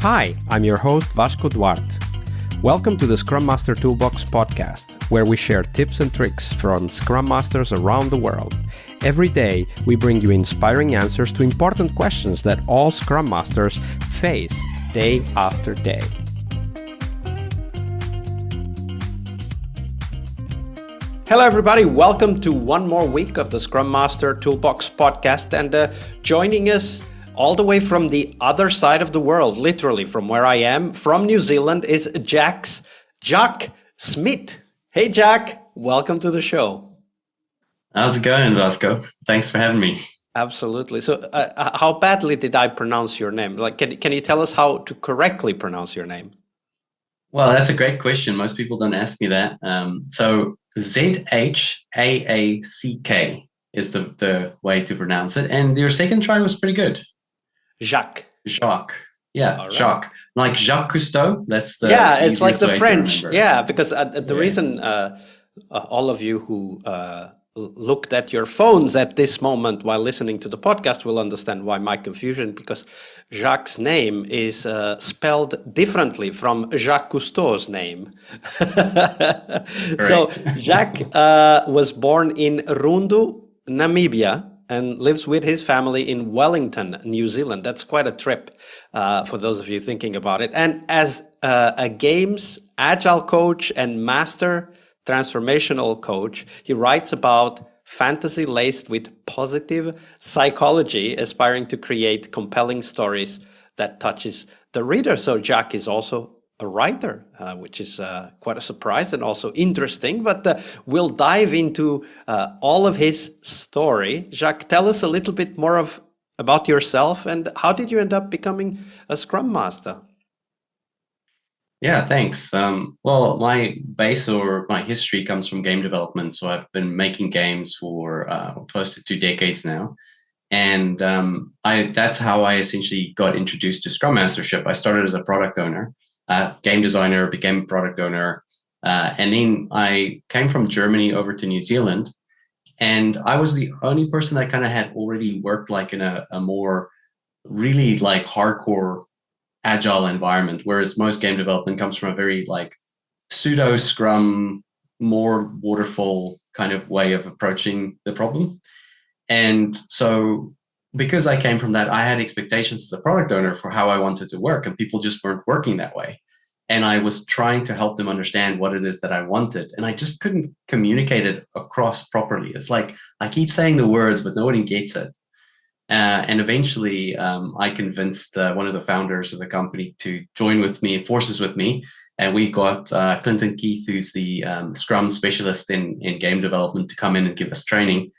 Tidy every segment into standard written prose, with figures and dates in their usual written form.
Hi, I'm your host Vasco Duarte. Welcome to the Scrum Master Toolbox podcast, where we share tips and tricks from Scrum Masters around the world. Every day, we bring you inspiring answers to important questions that all Scrum Masters face day after day. Hello, everybody. Welcome to one more week of the Scrum Master Toolbox podcast. And joining us all the way from the other side of the world, literally from where I am, from New Zealand, is Jaques Smit. Hey, Jaques. Welcome to the show. How's it going, Vasco? Thanks for having me. Absolutely. So how badly did I pronounce your name? Can you tell us how to correctly pronounce your name? Well, that's a great question. Most people don't ask me that. So Zhaack is the way to pronounce it. And your second try was pretty good. Jacques. Yeah, right. Jacques. Like Jacques Cousteau. That's the it's like the French. Yeah, because the reason all of you who looked at your phones at this moment while listening to the podcast will understand why my confusion, because Jacques' name is spelled differently from Jacques Cousteau's name. So Jacques was born in Rundu, Namibia, and lives with his family in Wellington, New Zealand. That's quite a trip for those of you thinking about it. And as a games agile coach and master transformational coach, he writes about fantasy laced with positive psychology, aspiring to create compelling stories that touches the reader. So Jacques is also a writer, which is quite a surprise and also interesting, but we'll dive into all of his story. Jacques, tell us a little bit more about yourself and how did you end up becoming a Scrum Master? Yeah, thanks. Well, my base or my history comes from game development. So I've been making games for close to 2 decades now. And that's how I essentially got introduced to Scrum Mastership. I started as a product owner, game designer, became a product owner. And then I came from Germany over to New Zealand. And I was the only person that kind of had already worked like in a more really like hardcore agile environment, whereas most game development comes from a very like pseudo scrum, more waterfall kind of way of approaching the problem. And so because I came from that, I had expectations as a product owner for how I wanted to work, and people just weren't working that way. And I was trying to help them understand what it is that I wanted, and I just couldn't communicate it across properly. It's like I keep saying the words, but nobody gets it. And eventually, I convinced one of the founders of the company to join forces with me. And we got Clinton Keith, who's the Scrum specialist in game development, to come in and give us training.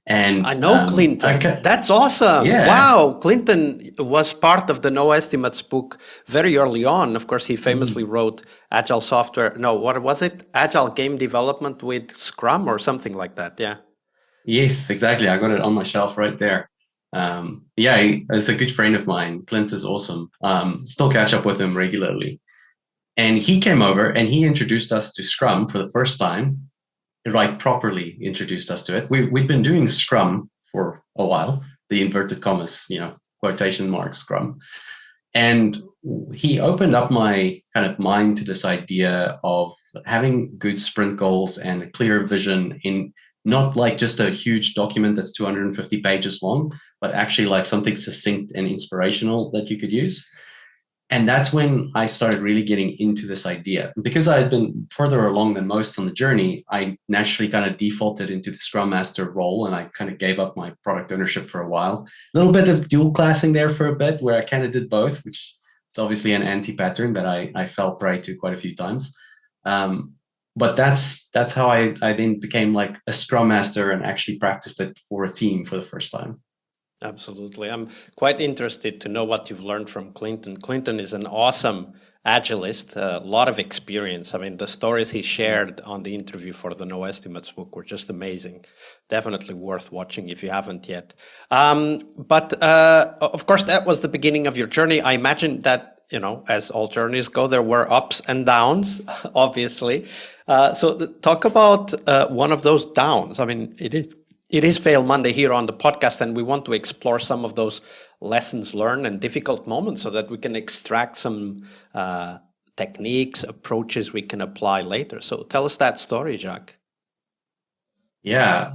And I know Clinton. That's awesome. Yeah. Wow. Clinton was part of the No Estimates book very early on. Of course, he famously wrote Agile software. No, what was it? Agile game development with Scrum or something like that. Yeah. Yes, exactly. I got it on my shelf right there. It's a good friend of mine. Clint is awesome. Still catch up with him regularly. And he came over and he introduced us to Scrum for the first time, like properly introduced us to it. We'd been doing Scrum for a while, the inverted commas, quotation marks Scrum. And he opened up my kind of mind to this idea of having good sprint goals and a clear vision in not like just a huge document that's 250 pages long, but actually like something succinct and inspirational that you could use. And that's when I started really getting into this idea. Because I had been further along than most on the journey, I naturally kind of defaulted into the Scrum Master role, and I kind of gave up my product ownership for a while. A little bit of dual classing there for a bit, where I kind of did both, which is obviously an anti-pattern that I fell prey to quite a few times. But that's how I then became like a Scrum Master and actually practiced it for a team for the first time. Absolutely. I'm quite interested to know what you've learned from Clinton. Clinton is an awesome agilist, a lot of experience. I mean, the stories he shared on the interview for the No Estimates book were just amazing. Definitely worth watching if you haven't yet. But of course, that was the beginning of your journey. I imagine that, as all journeys go, there were ups and downs, obviously. So talk about one of those downs. I mean, it is Fail Monday here on the podcast, and we want to explore some of those lessons learned and difficult moments so that we can extract some techniques, approaches we can apply later. So tell us that story, Jaques. Yeah,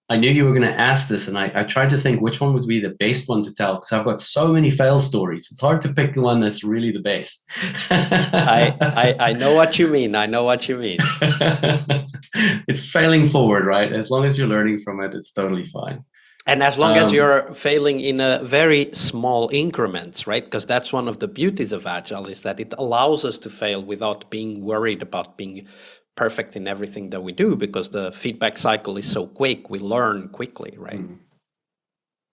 I knew you were going to ask this, and I tried to think which one would be the best one to tell, because I've got so many fail stories. It's hard to pick the one that's really the best. I know what you mean. I know what you mean. It's failing forward, right? As long as you're learning from it, it's totally fine. And as long as you're failing in a very small increments, right? Because that's one of the beauties of Agile, is that it allows us to fail without being worried about being perfect in everything that we do, because the feedback cycle is so quick. We learn quickly, right?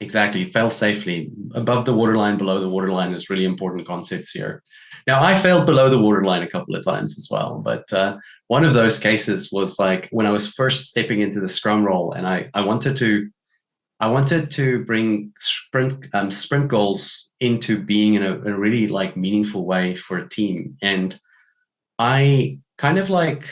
Exactly. Fail safely. Above the waterline, below the waterline is really important concepts here. Now, I failed below the waterline a couple of times as well, but one of those cases was like when I was first stepping into the Scrum role, and I wanted to bring sprint goals into being in a really like meaningful way for a team. And I kind of like,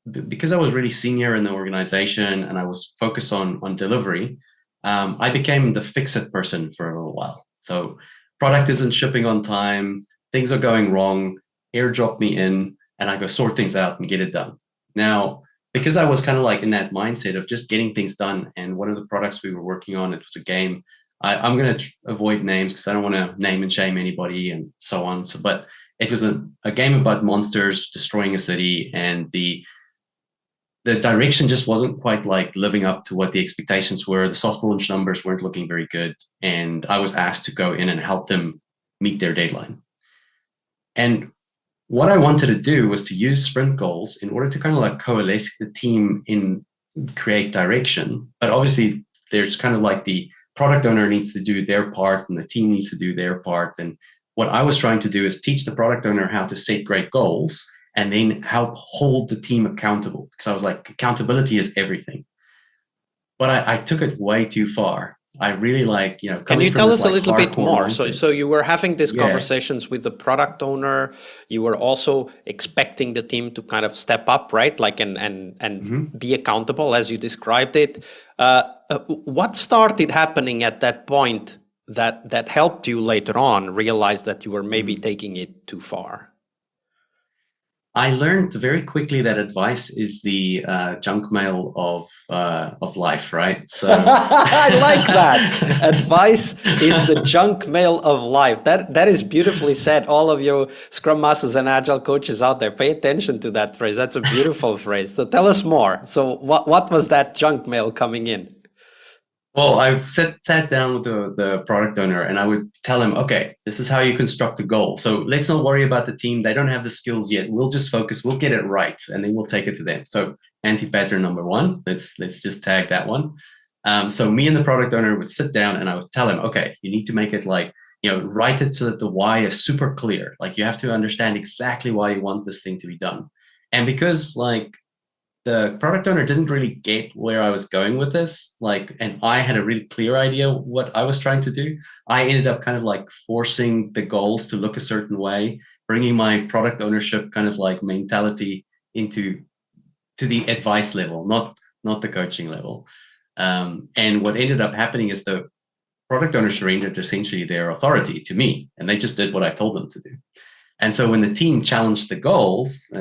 because I was really senior in the organization and I was focused on delivery, I became the fix-it person for a little while. So product isn't shipping on time, things are going wrong, airdrop me in, and I go sort things out and get it done. Now, because I was kind of like in that mindset of just getting things done, and one of the products we were working on, it was a game. I'm going to avoid names because I don't want to name and shame anybody and so on. So, but it was a game about monsters destroying a city, and the direction just wasn't quite like living up to what the expectations were. The soft launch numbers weren't looking very good, and I was asked to go in and help them meet their deadline. And what I wanted to do was to use sprint goals in order to kind of like coalesce the team in create direction. But obviously there's kind of like the product owner needs to do their part and the team needs to do their part. And what I was trying to do is teach the product owner how to set great goals and then help hold the team accountable. Because I was like, accountability is everything. But I took it way too far. I really like, can you tell us a little bit more? So you were having these conversations with the product owner. You were also expecting the team to kind of step up, right? Like and be accountable as you described it. What started happening at that point that helped you later on realize that you were maybe taking it too far? I learned very quickly that advice is the junk mail of life, right? So I like that. Advice is the junk mail of life. That is beautifully said. All of you Scrum Masters and Agile coaches out there, pay attention to that phrase. That's a beautiful phrase. So tell us more. So what was that junk mail coming in? Well, I sat down with the product owner and I would tell him, okay, this is how you construct a goal. So let's not worry about the team. They don't have the skills yet. We'll just focus. We'll get it right. And then we'll take it to them. So anti-pattern number one, let's just tag that one. So me and the product owner would sit down and I would tell him, okay, you need to make it like, write it so that the why is super clear. Like you have to understand exactly why you want this thing to be done. And because like, the product owner didn't really get where I was going with this, and I had a really clear idea what I was trying to do. I ended up kind of like forcing the goals to look a certain way, bringing my product ownership kind of like mentality to the advice level, not the coaching level. And what ended up happening is the product owners surrendered essentially their authority to me, and they just did what I told them to do. And so when the team challenged the goals,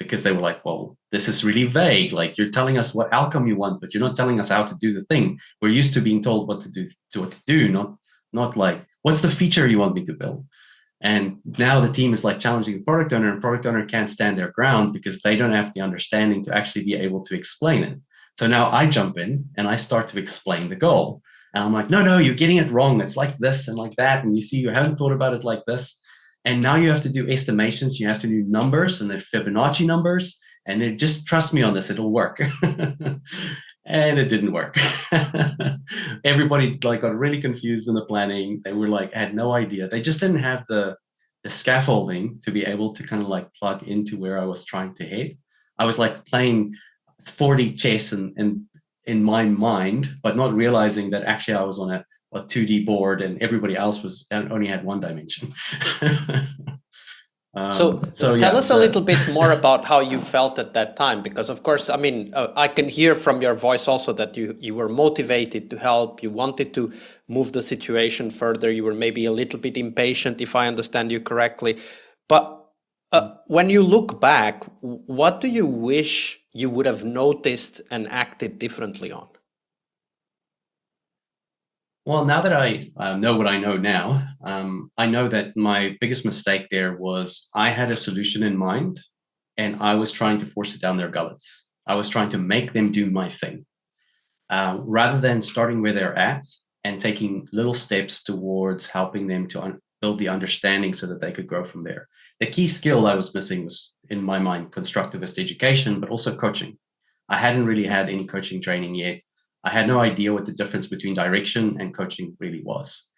because they were like, well, this is really vague. Like you're telling us what outcome you want, but you're not telling us how to do the thing. We're used to being told what to do, not like, what's the feature you want me to build? And now the team is like challenging the product owner, and product owner can't stand their ground because they don't have the understanding to actually be able to explain it. So now I jump in and I start to explain the goal. And I'm like, no, you're getting it wrong. It's like this and like that. And you see, you haven't thought about it like this. And now you have to do estimations, you have to do numbers and then Fibonacci numbers, and then just trust me on this, it'll work. And it didn't work. Everybody like got really confused in the planning. They were like, had no idea. They just didn't have the scaffolding to be able to kind of like plug into where I was trying to head. I was like playing 4D chess and in my mind, but not realizing that actually I was on a 2D board and everybody else was only had one dimension. Tell us a little bit more about how you felt at that time, because of course, I mean, I can hear from your voice also that you were motivated to help, you wanted to move the situation further, you were maybe a little bit impatient, if I understand you correctly. But when you look back, what do you wish you would have noticed and acted differently on? Well, now that I know what I know now, I know that my biggest mistake there was I had a solution in mind and I was trying to force it down their gullets. I was trying to make them do my thing rather than starting where they're at and taking little steps towards helping them to build the understanding so that they could grow from there. The key skill I was missing was, in my mind, constructivist education, but also coaching. I hadn't really had any coaching training yet. I had no idea what the difference between direction and coaching really was.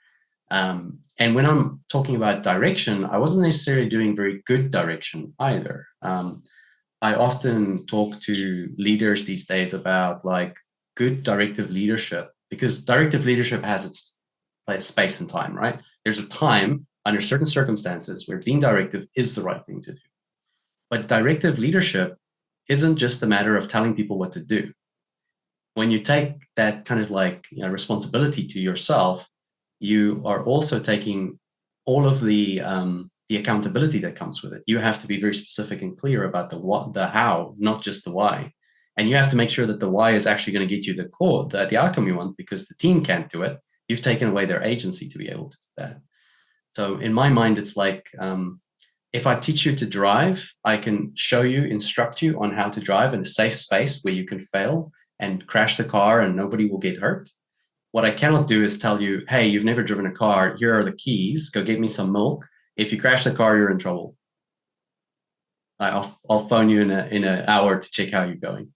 And when I'm talking about direction, I wasn't necessarily doing very good direction either. I often talk to leaders these days about like good directive leadership, because directive leadership has its space and time, right? There's a time under certain circumstances where being directive is the right thing to do. But directive leadership isn't just a matter of telling people what to do. When you take that kind of like responsibility to yourself, you are also taking all of the accountability that comes with it. You have to be very specific and clear about the what, the how, not just the why. And you have to make sure that the why is actually going to get you the outcome you want, because the team can't do it. You've taken away their agency to be able to do that. So in my mind, it's like, if I teach you to drive, I can show you, instruct you on how to drive in a safe space where you can fail and crash the car and nobody will get hurt. What I cannot do is tell you, hey, you've never driven a car. Here are the keys. Go get me some milk. If you crash the car, you're in trouble. I'll phone you in an hour to check how you're going.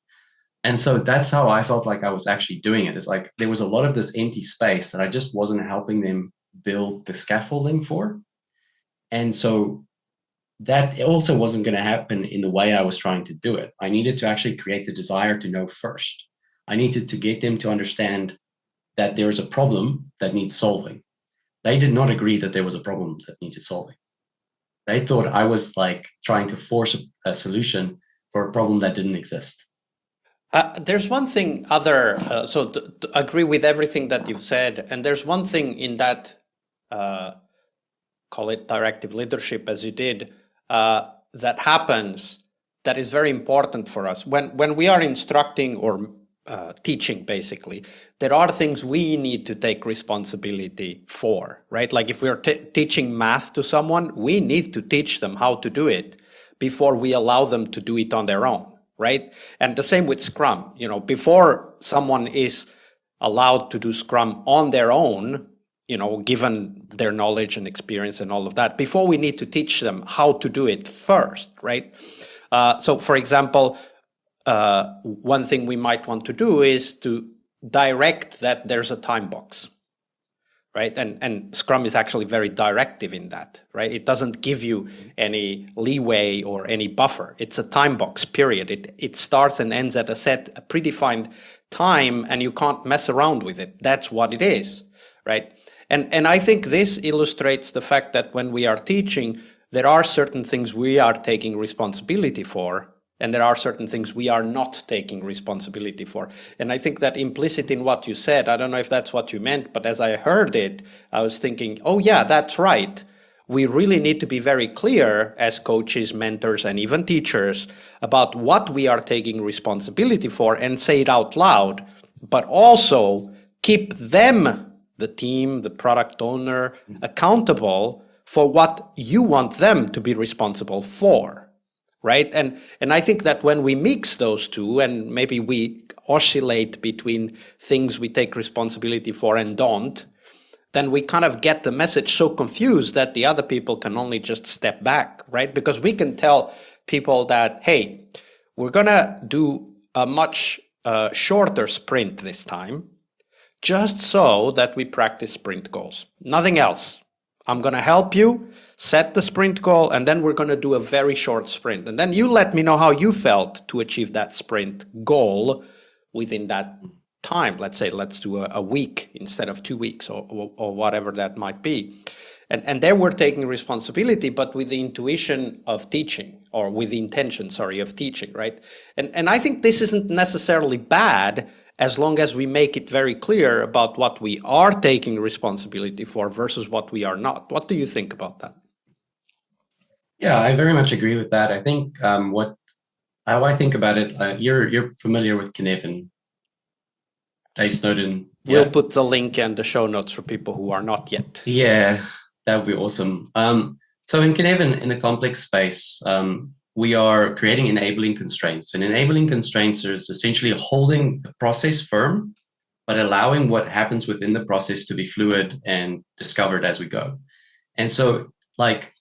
And so that's how I felt like I was actually doing it. It's like there was a lot of this empty space that I just wasn't helping them build the scaffolding for. And so that also wasn't going to happen in the way I was trying to do it. I needed to actually create the desire to know first. I needed to get them to understand that there's a problem that needs solving. They did not agree that there was a problem that needed solving. They thought I was like trying to force a solution for a problem that didn't exist. There's one thing to agree with everything that you've said. And there's one thing in that, call it directive leadership as you did, that happens that is very important for us. When we are instructing or teaching, basically, there are things we need to take responsibility for, right? Like if we're teaching math to someone, we need to teach them how to do it before we allow them to do it on their own. Right? And the same with Scrum. Before someone is allowed to do Scrum on their own, given their knowledge and experience and all of that, before we need to teach them how to do it first, right? So for example, one thing we might want to do is to direct that there's a time box. Right. And Scrum is actually very directive in that, right? It doesn't give you any leeway or any buffer. It's a time box, period. It starts and ends at a predefined time, and you can't mess around with it. That's what it is, right? And I think this illustrates the fact that when we are teaching, there are certain things we are taking responsibility for, and there are certain things we are not taking responsibility for. And I think that implicit in what you said, I don't know if that's what you meant, but as I heard it, I was thinking, oh yeah, that's right. We really need to be very clear as coaches, mentors, and even teachers about what we are taking responsibility for and say it out loud, but also keep them, the team, the product owner, accountable for what you want them to be responsible for. Right. And I think that when we mix those two, and maybe we oscillate between things we take responsibility for and don't, then we kind of get the message so confused that the other people can only just step back. Right. Because we can tell people that, hey, we're going to do a much shorter sprint this time, just so that we practice sprint goals. Nothing else. I'm going to help you set the sprint goal, and then we're going to do a very short sprint. And then you let me know how you felt to achieve that sprint goal within that time. Let's say, let's do a week instead of 2 weeks or whatever that might be. And there we're taking responsibility, but with the intuition of teaching, or with the intention, of teaching, right? And I think this isn't necessarily bad, as long as we make it very clear about what we are taking responsibility for versus what we are not. What do you think about that? Yeah, I very much agree with that. I think how I think about it, you're familiar with Cynefin, Dave Snowden. We'll put the link in the show notes for people who are not yet. Yeah, that would be awesome. So in Cynefin, in the complex space, we are creating enabling constraints. And enabling constraints is essentially holding the process firm, but allowing what happens within the process to be fluid and discovered as we go. And so, like,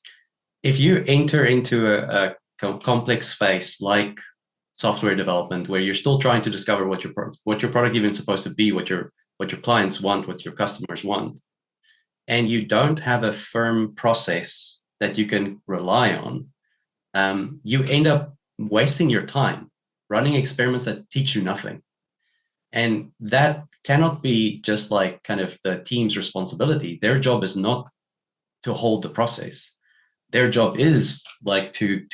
if you enter into a complex space like software development, where you're still trying to discover what your product even is supposed to be, what your clients want, what your customers want, and you don't have a firm process that you can rely on, you end up wasting your time running experiments that teach you nothing. And that cannot be just like kind of the team's responsibility. Their job is not to hold the process. Their job is like to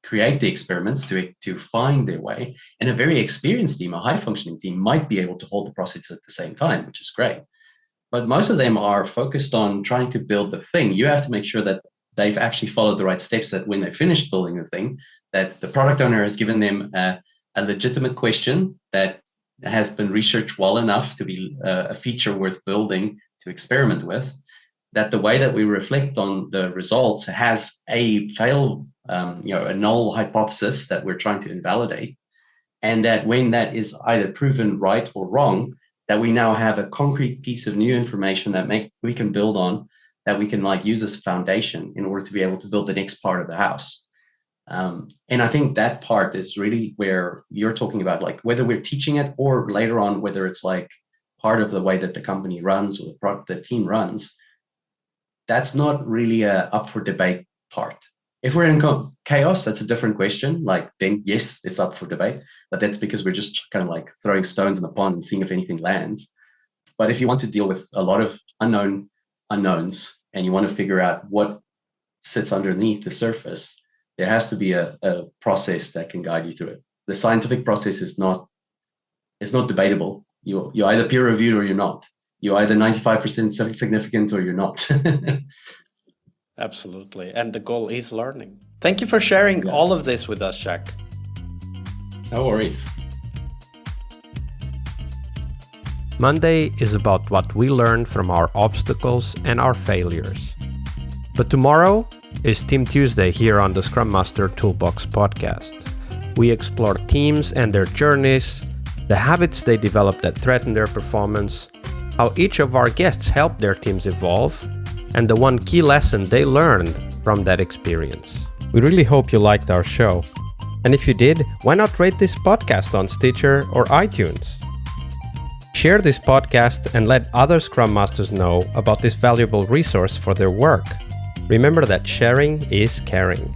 create the experiments, to find their way. And a very experienced team, a high functioning team, might be able to hold the process at the same time, which is great. But most of them are focused on trying to build the thing. You have to make sure that they've actually followed the right steps, that when they finish building the thing, that the product owner has given them a legitimate question that has been researched well enough to be a feature worth building to experiment with, that the way that we reflect on the results has a a null hypothesis that we're trying to invalidate. And that when that is either proven right or wrong, that we now have a concrete piece of new information that we can build on, that we can like use as a foundation in order to be able to build the next part of the house. And I think that part is really where you're talking about, like whether we're teaching it or later on, whether it's like part of the way that the company runs or the team runs, that's not really a up for debate part. If we're in chaos, that's a different question. Like then yes, it's up for debate, but that's because we're just kind of like throwing stones in the pond and seeing if anything lands. But if you want to deal with a lot of unknowns and you want to figure out what sits underneath the surface, there has to be a process that can guide you through it. The scientific process is not debatable. You're either peer reviewed or you're not. You're either 95% significant or you're not. Absolutely. And the goal is learning. Thank you for sharing all of this with us, Jaques. No worries. Monday is about what we learn from our obstacles and our failures. But tomorrow is Team Tuesday here on the Scrum Master Toolbox podcast. We explore teams and their journeys, the habits they develop that threaten their performance, how each of our guests helped their teams evolve, and the one key lesson they learned from that experience. We really hope you liked our show. And if you did, why not rate this podcast on Stitcher or iTunes? Share this podcast and let other Scrum Masters know about this valuable resource for their work. Remember that sharing is caring.